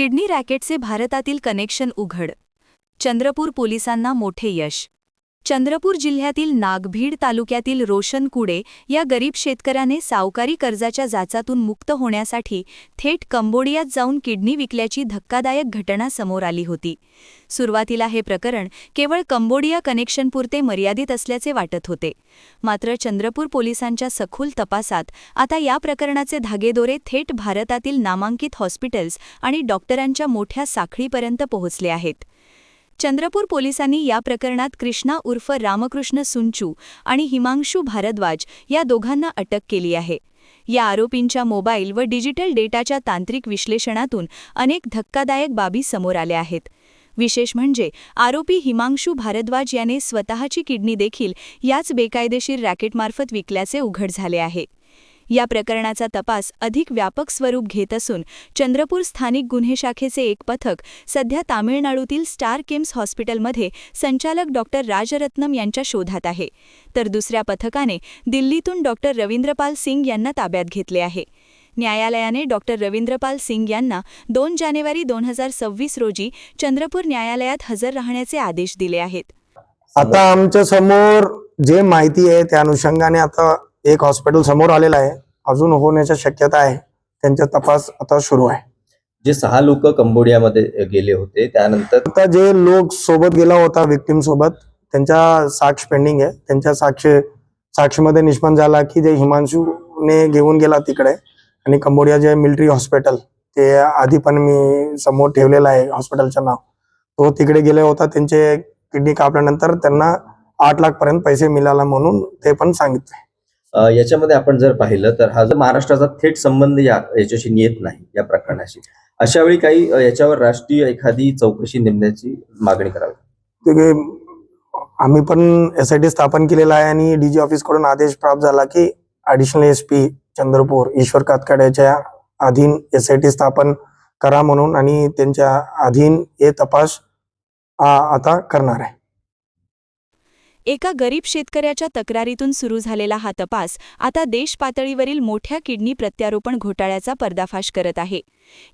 Kidney रॅकेटचे भारतातील connection उघड. चंद्रपूर पोलिसांना मोठे यश. चंद्रपूर जिल्ह्यातील नागभीड तालुक्यातील रोशन कुडे या गरीब शेतकऱ्याने सावकारी कर्जाच्या जाचातून मुक्त होण्यासाठी थेट कंबोडियात जाऊन किडनी विकल्याची धक्कादायक घटना समोर आली होती. सुरुवातीला हे प्रकरण केवळ कंबोडिया कनेक्शनपुरते मर्यादित असल्याचे वाटत होते. मात्र चंद्रपूर पोलिसांच्या सखोल तपासात आता या प्रकरणाचे धागेदोरे थेट भारतातील नामांकित हॉस्पिटल्स आणि डॉक्टरांच्या मोठ्या साखळीपर्यंत पोहोचले आहेत. चंद्रपूर पोलिसांनी या प्रकरणात कृष्णा उर्फ रामकृष्ण सुंचू आणि हिमांशू भारद्वाज या दोघांना अटक केली आहे. या आरोपींच्या मोबाईल व डिजिटल डेटाच्या तांत्रिक विश्लेषणातून अनेक धक्कादायक बाबी समोर आल्या आहेत. विशेष म्हणजे आरोपी हिमांशू भारद्वाज याने स्वतःची किडनी देखील याच बेकायदेशीर रॅकेटमार्फत विकल्याचे उघड झाले आहे. या प्रकरणाचा तपास अधिक व्यापक स्वरूप घेत असून चंद्रपूर स्थानिक गुन्हे शाखेचे एक पथक सध्या तामिळनाडूतील स्टार किम्स हॉस्पिटलमध्ये संचालक डॉक्टर राजरत्नम यांच्या शोधात आहे, तर दुसऱ्या पथकाने दिल्लीतून डॉक्टर रवींद्रपाल सिंग यांना ताब्यात घेतले आहे. न्यायालयाने डॉक्टर रवींद्रपाल सिंग यांना 2 जानेवारी 2026 रोजी चंद्रपूर न्यायालयात हजर राहण्याचे आदेश दिले आहेत. आता आमच्या समोर जे माहिती आहे त्या अनुषंगाने आता एक हॉस्पिटल समोर आलेलं आहे. अजून होण्याची शक्यता आहे. त्यांचा तपास आता सुरू आहे. जे 6 लोक कंबोडियामध्ये गेले होते त्यानंतर आता जे लोक सोबत गेला होता विक्टिम सोबत त्यांच्या साक्ष पेंडिंग आहे. त्यांच्या साक्षीमध्ये निष्पन्न झाला की जे हिमांशूने घेऊन गेला तिकडे आणि कंबोडिया जे मिलिटरी हॉस्पिटल ते आधी पण मी समोर ठेवलेलं आहे हॉस्पिटलचं नाव. तो तिकडे गेले होता. त्यांचे किडनी कापल्यानंतर त्यांना 8 लाख पर्यंत पैसे मिळाला म्हणून ते पण सांगितले. याच्यामध्ये आपण जर पाहिलं तर हा जो महाराष्ट्राचा थेट संबंध याच्याशी येत नाही या प्रकरणाशी, अशा वेळी काही याच्यावर राष्ट्रीय एखादी चौकशी नेमण्याची मागणी करावी. आम्ही पण SIT स्थापन केलेला आहे आणि DG ऑफिस कडून आदेश प्राप्त झाला की ॲडिशनल SP चंद्रपूर ईश्वर कातकाड्याच्या अधीन SIT स्थापन करा म्हणून आणि त्यांच्या अधीन हे तपास आता करणार आहे. एका गरीब शेतकऱ्याच्या तक्रारीतून सुरू झालेला हा तपास आता देश पातळीवरील मोठ्या किडनी प्रत्यारोपण घोटाळ्याचा पर्दाफाश करत आहे.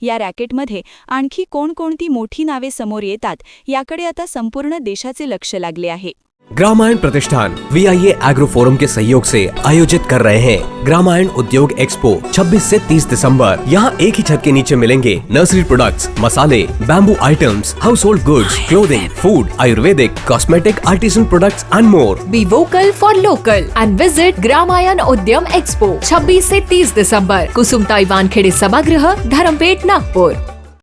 या रॅकेटमध्ये आणखी कोणकोणती मोठी नावे समोर येतात याकडे आता संपूर्ण देशाचे लक्ष लागले आहे. ग्रामायण प्रतिष्ठान VIA एग्रो फोरम के सहयोग से आयोजित कर रहे हैं ग्रामायण उद्योग एक्सपो 26 से 30 दिसंबर। यहाँ एक ही छत के नीचे मिलेंगे नर्सरी प्रोडक्ट्स, मसाले, bamboo items, house hold goods, clothing, food, Ayurvedic, cosmetic, artisan products and more. Be vocal for local end visit Gramayan उद्यम एक्सपो 26 से 30 दिसंबर, कुसुमताई वानखेड़े सभागृह, धर्मपेट, नागपुर।